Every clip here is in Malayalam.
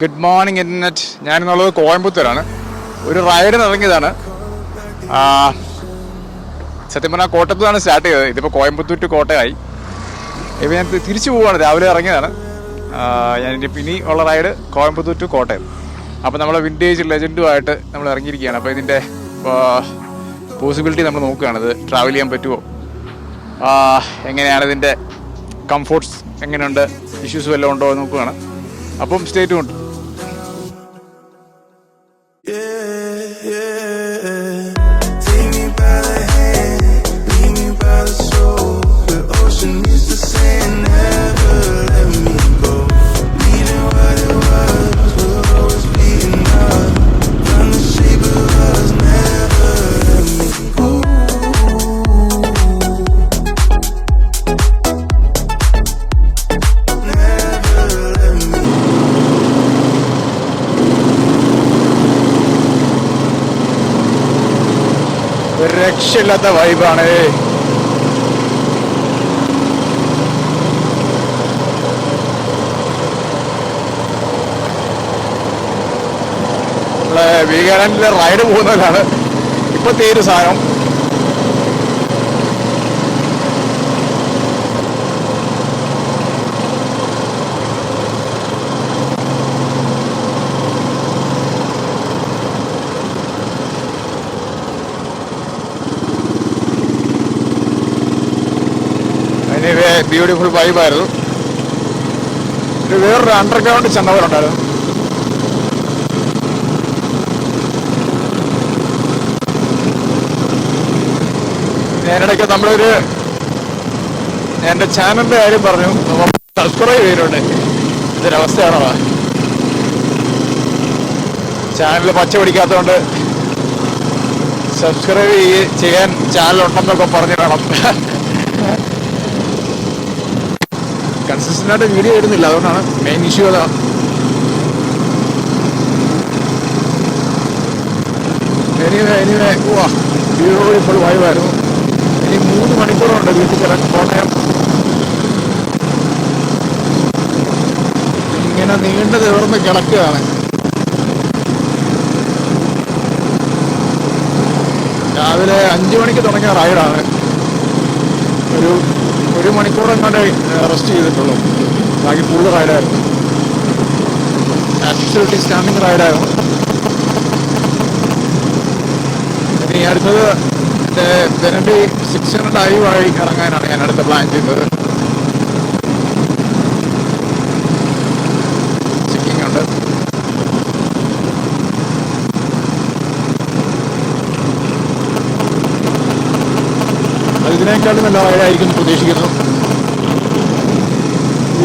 Good morning internet. ഞാനെന്നുള്ളത് കോയമ്പത്തൂരാണ്. ഒരു റൈഡിന് ഇറങ്ങിയതാണ്. സത്യം പറഞ്ഞാൽ കോട്ടയത്താണ് സ്റ്റാർട്ട് ചെയ്തത്. ഇതിപ്പോൾ കോയമ്പത്തൂർ ടു കോട്ടയമായി. ഇപ്പോൾ ഞാൻ തിരിച്ചു പോവുകയാണ്. രാവിലെ ഇറങ്ങിയതാണ്. ഞാനിപ്പോൾ ഇനി ഉള്ള റൈഡ് കോയമ്പത്തൂർ ടു കോട്ടയം. അപ്പോൾ നമ്മൾ വിൻറ്റേജ് ലെജൻഡുമായിട്ട് നമ്മൾ ഇറങ്ങിയിരിക്കുകയാണ്. അപ്പോൾ ഇതിൻ്റെ പോസിബിലിറ്റി നമ്മൾ നോക്കുകയാണ്. ഇത് ട്രാവൽ ചെയ്യാൻ പറ്റുമോ, എങ്ങനെയാണ് ഇതിൻ്റെ കംഫോർട്ട്സ് എങ്ങനെയുണ്ട്, ഇഷ്യൂസ് വല്ലതും ഉണ്ടോ എന്ന് നോക്കുകയാണ്. അപ്പം സ്റ്റേ ട്യൂൺഡ്. ഒരു രക്ഷയില്ലാത്ത വൈബാണ്. നമ്മളെ വീഗാലാൻഡിലെ റൈഡ് പോകുന്നവരാണ് ഇപ്പൊ തീരു സാധനം. ബ്യൂട്ടിഫുൾ വൈബായിരുന്നു. ഒരു വേറൊരു അണ്ടർഗ്രൗണ്ട് ചെന്നവരുണ്ടായിരുന്നു. ഞാനിടയ്ക്ക് എൻ്റെ ചാനലിൻ്റെ കാര്യം പറഞ്ഞു. സബ്സ്ക്രൈബ് ചെയ്തിട്ടുണ്ട്. ഇതൊരവസ്ഥയാണോ? ചാനൽ പച്ച പിടിക്കാത്തതുകൊണ്ട് സബ്സ്ക്രൈബ് ചെയ്യാൻ ചാനലുണ്ടെന്നൊക്കെ പറഞ്ഞു വേണം. കൺസിസ്റ്റൻ്റ് ആയിട്ട് വീഡിയോ ഇടുന്നില്ല, അതുകൊണ്ടാണ് മെയിൻ ഇഷ്യൂ. അതാ ബ്യൂട്ടിഫുൾ വൈബായിരുന്നു. ഇനി 3 മണിക്കൂറുണ്ട് വീട്ടിൽ കോട്ടയം. ഇങ്ങനെ നീണ്ടു നിവർന്ന് കിടക്കുകയാണ്. രാവിലെ 5 മണിക്ക് തുടങ്ങിയ റൈഡാണ്. ഒരു മണിക്കൂർ എങ്ങാണ്ട് റെസ്റ്റ് ചെയ്തിട്ടുള്ളൂ. ബാക്കി ഫുള്ള് റൈഡായിരുന്നു. ആബ്സല്യൂട്ട്ലി സ്റ്റാൻഡിങ് റൈഡായിരുന്നു. ഇനി അടുത്തത് ജനറലി 600 വഴി ഇറങ്ങാനാണ് ഞാൻ അടുത്ത പ്ലാൻ ചെയ്തത്. ചെക്കിങ് ഉണ്ട്. ഇതിനേക്കാളും നല്ല റൈഡായിരിക്കും പ്രതീക്ഷിക്കുന്നു.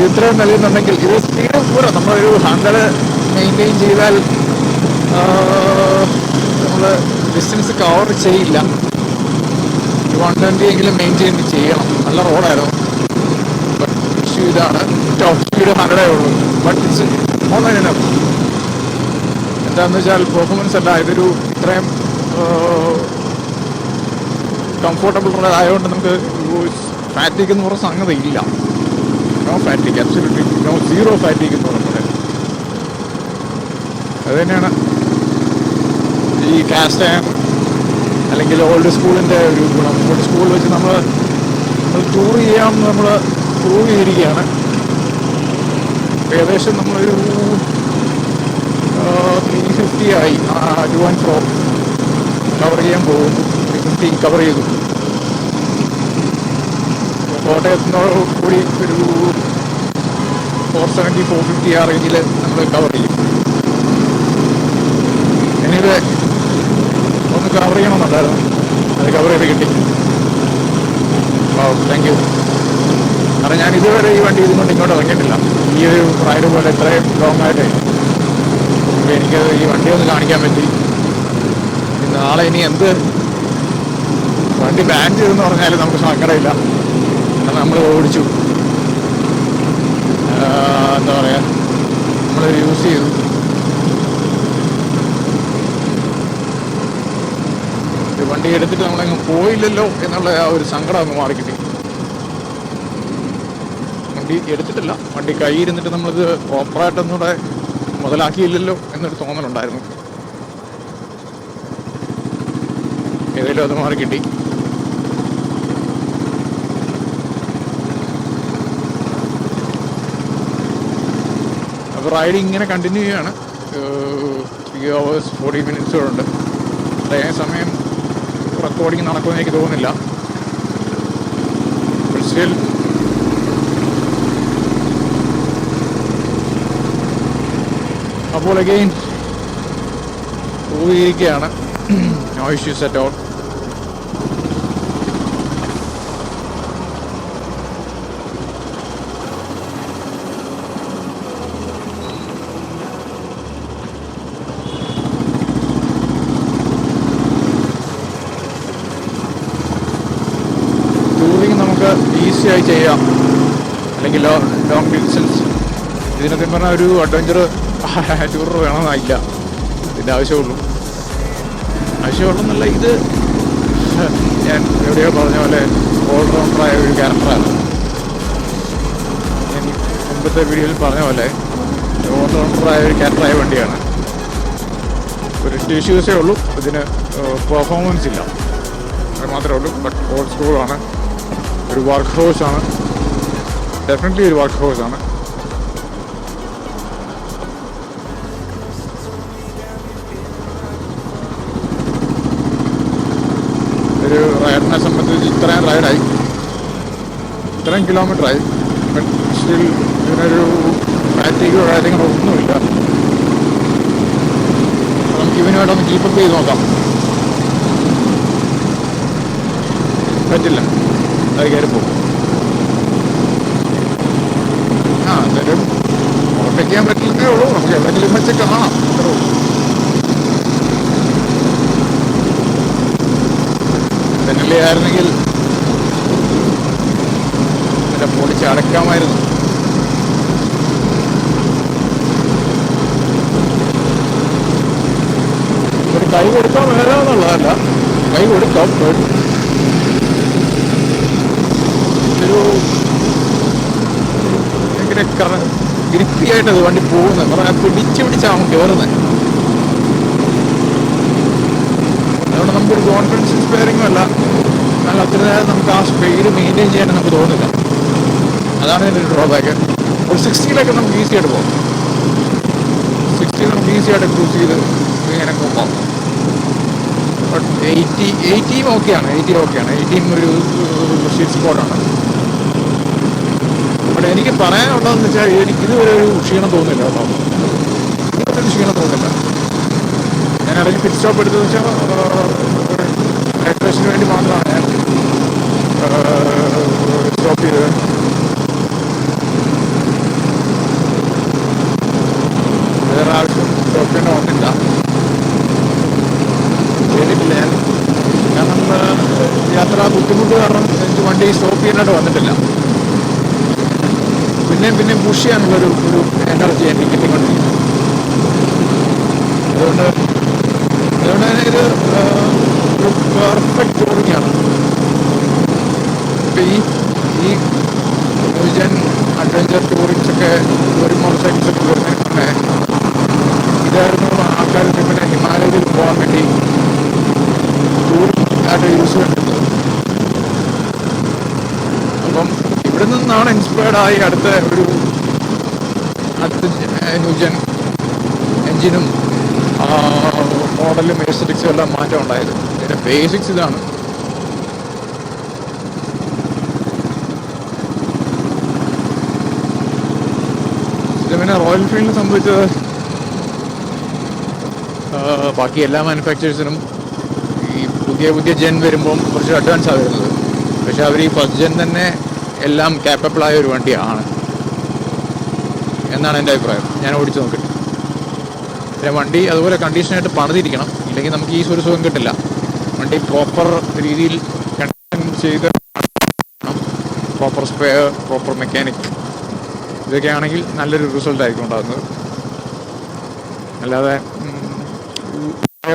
ഇത്രയും നൽകുന്നുണ്ടെങ്കിൽ ഇത് സ്പീഡ് പൂര നമ്മളൊരു 100 മെയിൻറ്റെയിൻ ചെയ്താൽ നമ്മൾ ഡിസ്റ്റൻസ് കവർ ചെയ്യില്ല. 120 എങ്കിലും മെയിൻറ്റെയിൻ ചെയ്യണം. നല്ല റോഡായിരുന്നു. ഇഷ്യൂ ഇതാണ്, ടോപ്പ് സ്പീഡ് 100 ഉള്ളൂ. But it's more than enough. എന്താണെന്ന് വെച്ചാൽ പെർഫോമൻസ് അല്ല, ഇതൊരു ഇത്രയും കംഫോർട്ടബിൾ റോഡ് ആയതുകൊണ്ട് നമുക്ക് ഫാറ്റിക് എന്ന് പറഞ്ഞ സംഗതി ഇല്ല. No fatigue, absolutely no, zero fatigue എന്ന് പറഞ്ഞത്. അത് തന്നെയാണ് ഈ കാസ്റ്റ് അയൺ അല്ലെങ്കിൽ ഓൾഡ് സ്കൂളിൻ്റെ ഒരു ഗുണം. ഓൾഡ് സ്കൂൾ വെച്ച് നമ്മൾ ടൂർ ചെയ്യാമെന്ന് നമ്മൾ പ്രൂവ് ചെയ്തിരിക്കുകയാണ്. ഏകദേശം നമ്മളൊരു 350 ആയി. ടു ആൻഡ് ഫ്രോ കവർ ചെയ്യാൻ പോകുന്നു. 350 കവർ ചെയ്തു. കോട്ടയത്തിനോട് കൂടി ഒരു 470, 450 ആ റേഞ്ചിൽ നമ്മൾ കവർ ചെയ്യും. എനിവേ ഒന്ന് കവർ ചെയ്യണമെന്നുണ്ടായിരുന്നു. അത് കവർ ചെയ്ത് കിട്ടി. Thank you. കാരണം ഞാൻ ഇതുവരെ ഈ വണ്ടി ഇതുകൊണ്ട് ഇങ്ങോട്ട് ഇറങ്ങിയിട്ടില്ല. ഈ ഒരു റൈഡ് പോലെ ഇത്രയും ലോങ് ആയിട്ട് എനിക്ക് ഈ വണ്ടി ഒന്ന് കാണിക്കാൻ പറ്റി. നാളെ ഇനി എന്ത് വണ്ടി ബാൻ ചെയ്തെന്ന് പറഞ്ഞാലും നമുക്ക് സങ്കടമില്ല. കാരണം നമ്മൾ ഓടിച്ചു, എന്താ പറയുക, നമ്മൾ യൂസ് ചെയ്തു. വണ്ടി എടുത്തിട്ട് നമ്മളങ്ങ് പോയില്ലല്ലോ എന്നുള്ള ആ ഒരു സങ്കടം അങ്ങ് മാറിക്കിട്ടി. വണ്ടി എടുത്തിട്ടില്ല, വണ്ടി കയ്യിരുന്നിട്ട് നമ്മളിത് പ്രോപ്പറായിട്ടൊന്നുകൂടെ മുതലാക്കിയില്ലല്ലോ എന്നൊരു തോന്നലുണ്ടായിരുന്നു. ഏതെങ്കിലും അത് മാറി കിട്ടി. അപ്പോൾ റൈഡ് ഇങ്ങനെ കണ്ടിന്യൂ ചെയ്യുകയാണ്. 3 hours 40 minutes ഉണ്ട്. അതേ സമയം റെക്കോർഡിങ് നടക്കുമെന്ന് എനിക്ക് തോന്നുന്നില്ല. സ്റ്റിൽ അപ്പോൾ അഗെയിൻ പോയിരിക്കുകയാണ്. No issues at all. Easy ആയി ചെയ്യാം, അല്ലെങ്കിൽ ലോങ് ഡിസ്റ്റൻസ്. ഇതിനൊക്കെ പറഞ്ഞാൽ ഒരു അഡ്വഞ്ചർ ടൂർ വേണമെന്നില്ല. ഇതിൻ്റെ ആവശ്യമുള്ളെന്നല്ല, ഇത് ഞാൻ എവിടെയോ പറഞ്ഞ പോലെ ഓൾറൗണ്ടറായ ഒരു ക്യാരക്ടറാണ്. ഞാൻ മുമ്പത്തെ വീഡിയോയിൽ പറഞ്ഞ പോലെ ഓൾറൗണ്ടറായ ഒരു ക്യാരക്ടറായ വണ്ടിയാണ്. ഒരു ഇഷ്യൂസേ ഉള്ളൂ, ഇതിന് പെർഫോമൻസ് ഇല്ല, അത് മാത്രമേ ഉള്ളൂ. ബട്ട് ഓൾഡ് സ്കൂളാണ്, ഒരു വർക്ക് ഹൗസാണ്, ഡെഫിനറ്റ്ലി ഒരു വർക്ക് ഹൗസാണ്. ഒരു റൈഡിനെ സംബന്ധിച്ച് ഇത്രയും റൈഡായി, ഇത്രയും കിലോമീറ്ററായി. ബട്ട് സ്റ്റിൽ ഇതിനൊരു ഫാറ്റിഗോ കാര്യങ്ങളോ ഒന്നുമില്ല. നമുക്ക് ഇവനുമായിട്ടൊന്ന് കീപ്പപ്പ് ചെയ്ത് നോക്കാം. പറ്റില്ല, അത് കയറി പോകും. എന്തായാലും ഓവർടേക്ക് ചെയ്യാൻ പറ്റില്ലേ ഉള്ളൂ. നമുക്ക് എവിടെയെങ്കിലും വെച്ച് കാണാം, അത്രേ ഉള്ളൂ. തെന്നലി ആയിരുന്നെങ്കിൽ ഇതിൻ്റെ പൊടിച്ച് അടയ്ക്കാമായിരുന്നു. ഒരു കൈ കൊടുക്കാൻ വരാമെന്നുള്ളതല്ല, കൈ കൊടുക്കാം. ഒരു ഭയങ്കര ഗ്രിപ്പിയായിട്ടത് വണ്ടി പോകുന്നത്, പറഞ്ഞാൽ പിടിച്ചാവും കയറുന്നത്. അതുകൊണ്ട് നമുക്കൊരു കോൺഫിഡൻസ് ഇൻസ്പയറിങ്ങും അല്ല, എന്നാൽ അത്ര നേരം നമുക്ക് ആ സ്പീഡ് മെയിൻറ്റെയിൻ ചെയ്യാൻ നമുക്ക് തോന്നുന്നില്ല. അതാണ് ഇതിൻ്റെ ഒരു ഡ്രോബാക്ക്. ഒരു 60-ലൊക്കെ നമുക്ക് ഈസി ആയിട്ട് പോകും. 60 നമുക്ക് ഈസി ആയിട്ട് ക്രൂസ് ചെയ്ത് ഇങ്ങനെ പോകാം. ബട്ട് 80 ഓക്കെയാണ്. 80 ഒരു സ്വീറ്റ് സ്പോട്ടാണ്. ബട്ട് എനിക്ക് പറയാനുള്ളതെന്ന് വെച്ചാൽ എനിക്കിതുവരെ ഒരു ക്ഷീണം തോന്നുന്നില്ല കേട്ടോ. ഇതുവരെ ക്ഷീണം തോന്നുന്നില്ല. ഞാൻ ഇറങ്ങി പിറ്റ് സ്റ്റോപ്പ് എടുത്തതെന്ന് വെച്ചാൽ ഹൈഡ്രേഷന് വേണ്ടി മാത്രമാണ് ഞാൻ സ്റ്റോപ്പ് ചെയ്തത്. വേറെ ആവശ്യം സ്റ്റോപ്പ് ചെയ്യേണ്ട വന്നില്ല, ചെയ്തിട്ടില്ല ഞാൻ. കാരണം യാത്ര ബുദ്ധിമുട്ട് കാരണം എനിക്ക് വണ്ടി സ്റ്റോപ്പ് ചെയ്യാനായിട്ട് വന്നിട്ടില്ല. പിന്നെ പുഷ് ചെയ്യാനുള്ളൊരു എനർജി എനിക്ക് കിട്ടിക്കൊണ്ടിരിക്കുന്നു. അതുകൊണ്ട് തന്നെ ഇത് ഒരു പെർഫെക്റ്റ് ടൂറിങ്ങാണ്. ഇപ്പം ഈ ന്യൂജൻ അഡ്വഞ്ചർ ടൂറിങ്സൊക്കെ ഒരു മോട്ടോർസൈക്കിൾസൊക്കെ വരുന്നതിന് ഇതായിരുന്നു ആൾക്കാർ പിന്നെ ഹിമാലയത്തിൽ പോകാൻ വേണ്ടി ടൂറിംഗ് ആയിട്ട് യൂസ് ചെയ്തിരുന്നത്. അപ്പം ഇവിടെ നിന്നാണ് ഇൻസ്പയർഡായി അടുത്ത ന്യൂജൻ എൻജിനും മോഡലും എസ്തറ്റിക്സും എല്ലാം മാറ്റം ഉണ്ടായത്. ഇതിൻ്റെ ബേസിക്സ് ഇതാണ്. ഇത് പിന്നെ റോയൽ എൻഫീൽഡിനെ സംബന്ധിച്ചത് ബാക്കി എല്ലാ മാനുഫാക്ചേഴ്സിനും ഈ പുതിയ ജെൻ വരുമ്പം കുറച്ച് അഡ്വാൻസാണ് വരുന്നത്. പക്ഷെ അവർ ഈ ഫസ്റ്റ് ജെൻ തന്നെ എല്ലാം ക്യാപ്പബിളായ ഒരു വണ്ടിയാണ് എന്നാണ് എൻ്റെ അഭിപ്രായം. ഞാൻ ഓടിച്ചു നോക്കിയിട്ട് പിന്നെ വണ്ടി അതുപോലെ കണ്ടീഷനായിട്ട് പണിതിരിക്കണം, ഇല്ലെങ്കിൽ നമുക്ക് ഈ ഒരു സുഖം കിട്ടില്ല. വണ്ടി പ്രോപ്പർ രീതിയിൽ കണ്ടീഷൻ ചെയ്ത് പ്രോപ്പർ സ്പെയർ, പ്രോപ്പർ മെക്കാനിക്, ഇതൊക്കെ ആണെങ്കിൽ നല്ലൊരു റിസൾട്ടായിരിക്കും ഉണ്ടാകുന്നത്. അല്ലാതെ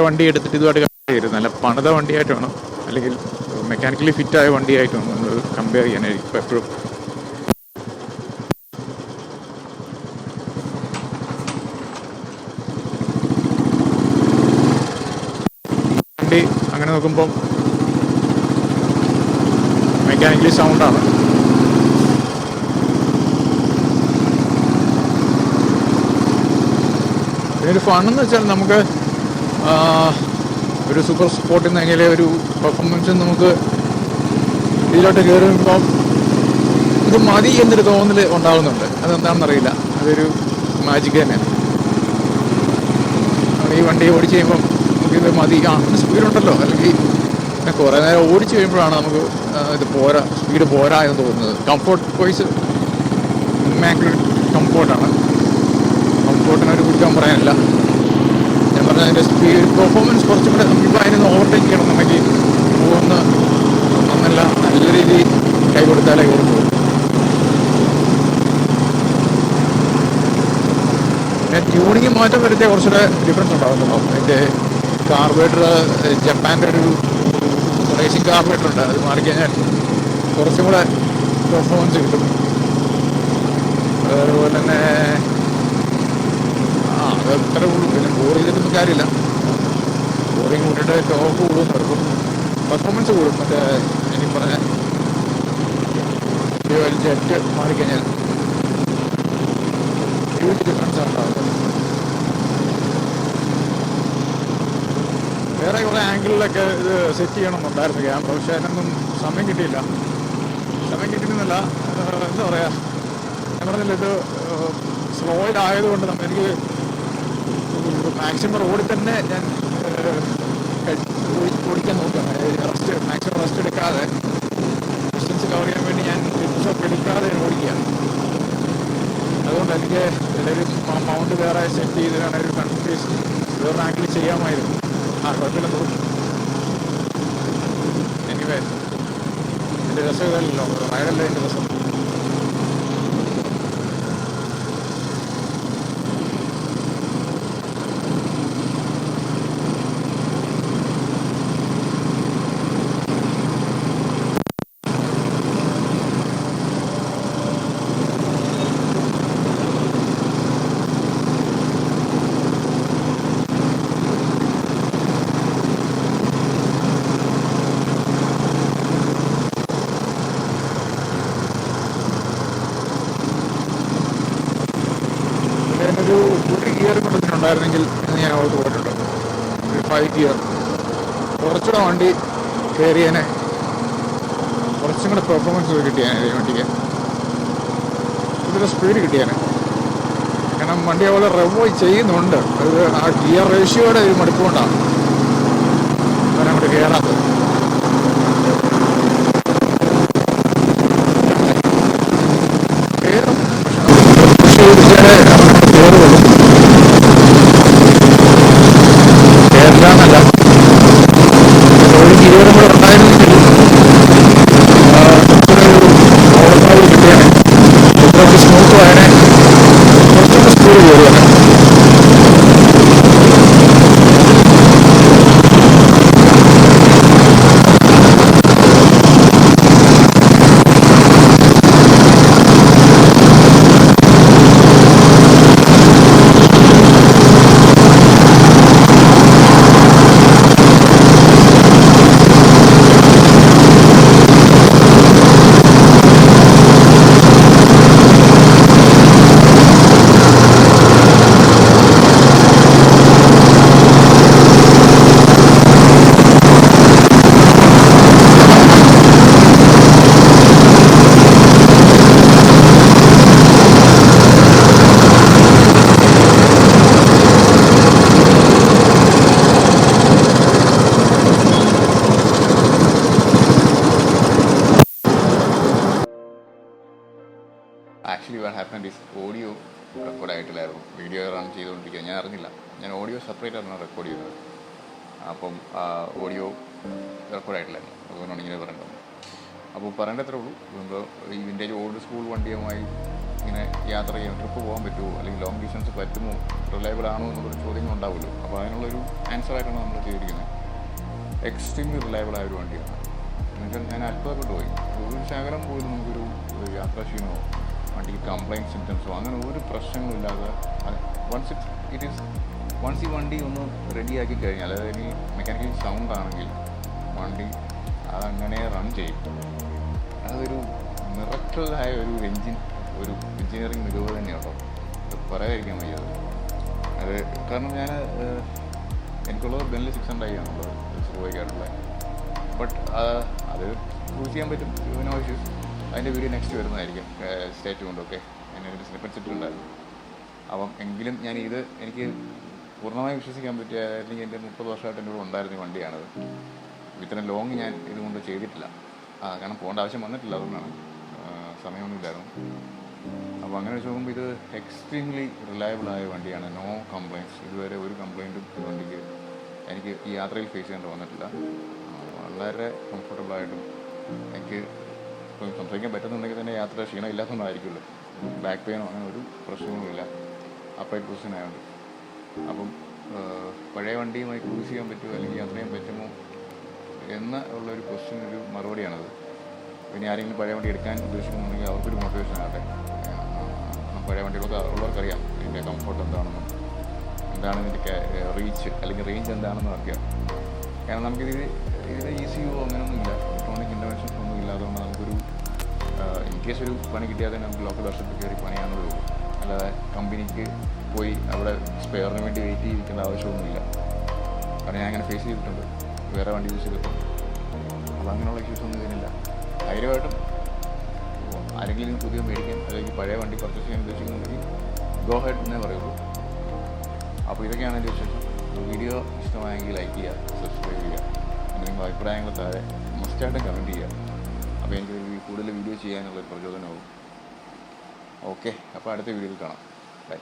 വണ്ടി എടുത്തിട്ട് ഇതുമായിട്ട് കമ്പയർ ചെയ്യരുത്. നല്ല പണിത വണ്ടിയായിട്ട് വേണം, അല്ലെങ്കിൽ മെക്കാനിക്കലി ഫിറ്റായ വണ്ടിയായിട്ട് വേണം നമ്മൾ കമ്പയർ ചെയ്യാനായിരിക്കും എപ്പോഴും. വണ്ടി അങ്ങനെ നോക്കുമ്പം മെക്കാനിക്കലി സൗണ്ടാണ്. ഒരു ഫണ്ണെന്ന് വെച്ചാൽ നമുക്ക് ഒരു സൂപ്പർ സ്പോർട്ടിൽ നിന്ന് എങ്ങനെ ഒരു പെർഫോമൻസ് നമുക്ക് ഇതിലോട്ട് കയറുമ്പം ഇത് മതി എന്നൊരു തോന്നൽ ഉണ്ടാകുന്നുണ്ട്. അതെന്താണെന്നറിയില്ല, അതൊരു മാജിക് തന്നെയാണ്. ഈ വണ്ടി ഓടിച്ച് കഴിയുമ്പം നമുക്കിത് മതി, സ്പീഡുണ്ടല്ലോ, അല്ലെങ്കിൽ പിന്നെ കുറേ നേരം ഓടിച്ച് കഴിയുമ്പോഴാണ് നമുക്ക് ഇത് പോരാ, സ്പീഡ് പോരാ എന്ന് തോന്നുന്നത്. കംഫോർട്ട് വൈസ് ഇമ്മാക്കുലേറ്റ് കംഫോർട്ടാണ്. കംഫോർട്ടിനൊരു കുറ്റം പറയാനില്ല. ഞാൻ പറഞ്ഞ അതിൻ്റെ സ്പീഡ് പെർഫോമൻസ് കുറച്ചും കൂടെ നമുക്കിപ്പോൾ അതിനൊന്ന് ഓവർടേക്ക് ചെയ്യണമെന്നുണ്ടെങ്കിൽ പോകുന്ന ഒന്നല്ല, നല്ല രീതിയിൽ കൈ കൊടുത്താലേ ഓടും പോകും. പിന്നെ ട്യൂണിങ് മാറ്റം വരുത്തിയാൽ കുറച്ചുകൂടെ ഡിഫറൻസ് ഉണ്ടാകുന്നുണ്ടോ. അതിൻ്റെ കാർബറേറ്റർ ജപ്പാൻ്റെ ഒരു റേസിംഗ് കാർബറേറ്റർ ഉണ്ട്, അത് മാറിക്കഴിഞ്ഞാൽ കുറച്ചും കൂടെ പെർഫോമൻസ് കിട്ടും. അതുപോലെ തന്നെ അത് അത്ര കൂടും. പിന്നെ ബോർ ചെയ്തിട്ടൊന്നും കാര്യമില്ല, ബോറിങ് കൂട്ടിയിട്ട് ടോപ്പ് കൂടും, നടക്കും, പെർഫോമൻസ് കൂടും. മറ്റേ എനിക്ക് പറഞ്ഞ ജെറ്റ് മാറിക്കഴിഞ്ഞാൽ ഹ്യൂജ് ഡിഫറൻസ് ഉണ്ടാകും. വേറെ കുറേ ആംഗിളിലൊക്കെ ഇത് സെറ്റ് ചെയ്യണമെന്നുണ്ടായിരുന്നു ക്യാമറ, പക്ഷേ അതിനൊന്നും സമയം കിട്ടിയില്ല. സമയം കിട്ടുന്നില്ല, എന്താ പറയുക, ഞാൻ പറഞ്ഞില്ല, ഇത് സ്ലോയിലായതുകൊണ്ട് എനിക്ക് മാക്സിമം റോഡിൽ തന്നെ ഞാൻ ഓടിക്കാൻ നോക്കുകയാണ്. മാക്സിമം റെസ്റ്റ് എടുക്കാതെ, ഡിസ്റ്റൻസ് കവർ ചെയ്യാൻ വേണ്ടി ഞാൻ സ്റ്റോപ്പ് എടുക്കാതെ ഓടിക്കുകയാണ്. അതുകൊണ്ട് എനിക്ക് എല്ലാവരും മൗണ്ട് വേറെ സെറ്റ് ചെയ്തിട്ടാണ് ഒരു കൺട്രീസ് വേറെ ആംഗിൾ ചെയ്യാമായിരുന്നു. കുഴപ്പമില്ല തോന്നും. എനിവേ എൻ്റെ രസം ഇതല്ലോ, റൈഡല്ലേ എൻ്റെ രസം. ഒരു ഗിയർ കൊണ്ടുവന്നിട്ടുണ്ടായിരുന്നെങ്കിൽ എന്ന് ഞാൻ ഓർത്ത് പോയിട്ടുണ്ട്. ഒരു 5 ഗിയർ കുറച്ചുകൂടെ വണ്ടി കയറിയതിനെ, കുറച്ചും കൂടെ പെർഫോമൻസ് കിട്ടിയാനെ ഈ വണ്ടിക്ക്, ഇതിൻ്റെ സ്പീഡ് കിട്ടിയാനെ. കാരണം വണ്ടി അതുപോലെ റെവോ ചെയ്യുന്നുണ്ട്, അത് ആ ഗിയർ റേഷ്യോയുടെ ഒരു മടുപ്പ് കൊണ്ടാണ് അങ്ങനെ അങ്ങോട്ട് കയറാത്തത്. Actually what happened is audio റെക്കോർഡായിട്ടില്ലായിരുന്നു, വീഡിയോ റൺ ചെയ്തുകൊണ്ടിരിക്കുക. ഞാൻ അറിഞ്ഞില്ല, ഞാൻ ഓഡിയോ സെപ്പറേറ്റ് ആണ് റെക്കോർഡ് ചെയ്തത്. അപ്പം ഓഡിയോ റെക്കോർഡായിട്ടില്ലായിരുന്നു, അതുകൊണ്ടാണ് ഇങ്ങനെ പറയേണ്ടത്. അപ്പോൾ പറയേണ്ടത്രേ ഉള്ളൂ. ഇപ്പോൾ ഈ വിൻറ്റേജ് ഓൾഡ് സ്കൂൾ വണ്ടിയുമായി ഇങ്ങനെ യാത്ര ചെയ്യാൻ, ട്രിപ്പ് പോകാൻ പറ്റുമോ, അല്ലെങ്കിൽ ലോങ് ഡിസ്റ്റൻസ് പറ്റുമോ, റിലയബിൾ ആണോ എന്നുള്ളൊരു ചോദ്യങ്ങൾ ഉണ്ടാവുമല്ലോ. അപ്പോൾ അതിനുള്ളൊരു ആൻസറായിട്ടാണ് നമ്മൾ ചെയ്തിരിക്കുന്നത്. എക്സ്ട്രീംലി റിലയബിൾ ആയ ഒരു വണ്ടിയാണ്. എന്നുവെച്ചാൽ ഞാൻ അത്ഭുതപ്പെട്ടു പോയി. ഒരു ശകലം പോലും നമുക്കൊരു യാത്രാക്ഷീണമോ വണ്ടിക്ക് കംപ്ലൈൻറ്റ് സിംറ്റംസോ അങ്ങനെ ഒരു പ്രശ്നങ്ങളും ഇല്ലാതെ, വൺസ് ഇറ്റ് ഈസ് വൺസ് ഈ വണ്ടി ഒന്ന് റെഡിയാക്കി കഴിഞ്ഞാൽ അതായത് ഈ മെക്കാനിക്കൽ സൗണ്ട് ആണെങ്കിൽ വണ്ടി അതങ്ങനെ റൺ ചെയ്യും. അതൊരു മിറക്കിളായ ഒരു എഞ്ചിനീയറിംഗ് മികവ് തന്നെയാണ് കേട്ടോ. അത് പറയാതിരിക്കാൻ വയ്യത്. അത് കാരണം ഞാൻ എനിക്കുള്ളത് ബെൻലി 600i ആണുള്ളത്, സ്ലോയ്ക്കായിട്ടുള്ളത്. ബട്ട് അത് യൂസ് ചെയ്യാൻ പറ്റും, നോ ഇഷ്യൂസ്. അതിൻ്റെ വീഡിയോ നെക്സ്റ്റ് വരുന്നതായിരിക്കും. സ്റ്റേറ്റ് കൊണ്ടൊക്കെ എന്നൊരു സ്നിപ്പറ്റ് ഇട്ടിട്ടുണ്ടായിരുന്നു. അപ്പം എങ്കിലും എനിക്ക് പൂർണ്ണമായി വിശ്വസിക്കാൻ പറ്റിയ, അല്ലെങ്കിൽ എൻ്റെ 30 വർഷമായിട്ട് എൻ്റെ കൂടെ ഉണ്ടായിരുന്ന ഈ വണ്ടിയാണത്. ഇത്രയും ലോങ് ഞാൻ ഇതുകൊണ്ട് ചെയ്തിട്ടില്ല. കാരണം പോകേണ്ട ആവശ്യം വന്നിട്ടില്ല, അതുകൊണ്ടാണ്, സമയമൊന്നുമില്ലായിരുന്നു. അപ്പോൾ അങ്ങനെ വെച്ച് നോക്കുമ്പോൾ ഇത് എക്സ്ട്രീംലി റിലയബിളായ വണ്ടിയാണ്. No complaints. ഇതുവരെ ഒരു കംപ്ലയിൻറ്റും ഈ വണ്ടിക്ക് എനിക്ക് ഈ യാത്രയിൽ ഫേസ് ചെയ്യേണ്ടി വന്നിട്ടില്ല. വളരെ കംഫർട്ടബിളായിട്ടും എനിക്ക് ഇപ്പം സംസാരിക്കാൻ പറ്റുന്നുണ്ടെങ്കിൽ തന്നെ യാത്ര ക്ഷീണം ഇല്ലാത്തതുകൊണ്ടായിരിക്കുമല്ലോ. ബാക്ക് പെയിനോ അങ്ങനെ ഒരു പ്രശ്നവുമില്ല, അപ്രൈറ്റ് പൊസിഷൻ ആയതുകൊണ്ട്. അപ്പം പഴയ വണ്ടിയുമായി ക്രൂസ് ചെയ്യാൻ പറ്റുമോ അല്ലെങ്കിൽ യാത്ര ചെയ്യാൻ പറ്റുമോ എന്ന ഉള്ളൊരു ക്വസ്റ്റ്യൻ, ഒരു മറുപടിയാണത്. പിന്നെ ആരെങ്കിലും പഴയ വണ്ടി എടുക്കാൻ ഉദ്ദേശിക്കുന്നുണ്ടെങ്കിൽ അവർക്കൊരു മോട്ടിവേഷൻ ആകട്ടെ. പഴയ വണ്ടികളൊക്കെ ഉള്ളവർക്കറിയാം ഇതിൻ്റെ കംഫർട്ട് എന്താണെന്നും എന്താണ് ഇതിൻ്റെ റീച്ച് അല്ലെങ്കിൽ റേഞ്ച് എന്താണെന്നും അറിയാം. കാരണം നമുക്കിത് ECU അങ്ങനെയൊന്നുമില്ല, ഇലക്ട്രോണിക് ഇൻ്റർവെൻഷൻസ് ഒന്നും ഇല്ലാത്തതുകൊണ്ട് നമുക്കൊരു ഇൻകേസ് ഒരു പണി കിട്ടിയാൽ തന്നെ നമുക്ക് ലോക്കൽ വർഷത്തിൽ കയറി പണിയാണെന്നുള്ളൂ. അല്ലാതെ കമ്പനിക്ക് പോയി അവിടെ സ്പെയറിന് വേണ്ടി വെയിറ്റ് ചെയ്തിരിക്കേണ്ട ആവശ്യമൊന്നുമില്ല. കാരണം ഞാൻ അങ്ങനെ ഫേസ് ചെയ്തിട്ടുണ്ട് വേറെ വണ്ടി യൂസ് ചെയ്തിട്ടുണ്ട്. അപ്പോൾ അങ്ങനെയുള്ള ഇഷ്യൂസ് ഒന്നും ഇതിനില്ല. ധൈര്യമായിട്ടും ആരെങ്കിലും പുതിയ മേടിക്കാൻ അല്ലെങ്കിൽ പഴയ വണ്ടി പർച്ചേസ് ചെയ്യാൻ ഉദ്ദേശിക്കുന്നുണ്ടെങ്കിൽ ഗോ ഹെഡ് എന്നേ പറയുള്ളൂ. അപ്പോൾ ഇതൊക്കെയാണ് എൻ്റെ വിശേഷം. വീഡിയോ ഇഷ്ടമായെങ്കിൽ ലൈക്ക് ചെയ്യുക, സബ്സ്ക്രൈബ് ചെയ്യുക, എന്തെങ്കിലും അഭിപ്രായങ്ങൾ താഴെ മസ്റ്റായിട്ടും കമൻറ്റ് ചെയ്യുക. അപ്പോൾ എനിക്ക് കൂടുതൽ വീഡിയോ ചെയ്യാനുള്ളൊരു പ്രചോദനമാവും. ഓക്കെ, അപ്പോൾ അടുത്ത വീഡിയോയിൽ കാണാം. ബൈ.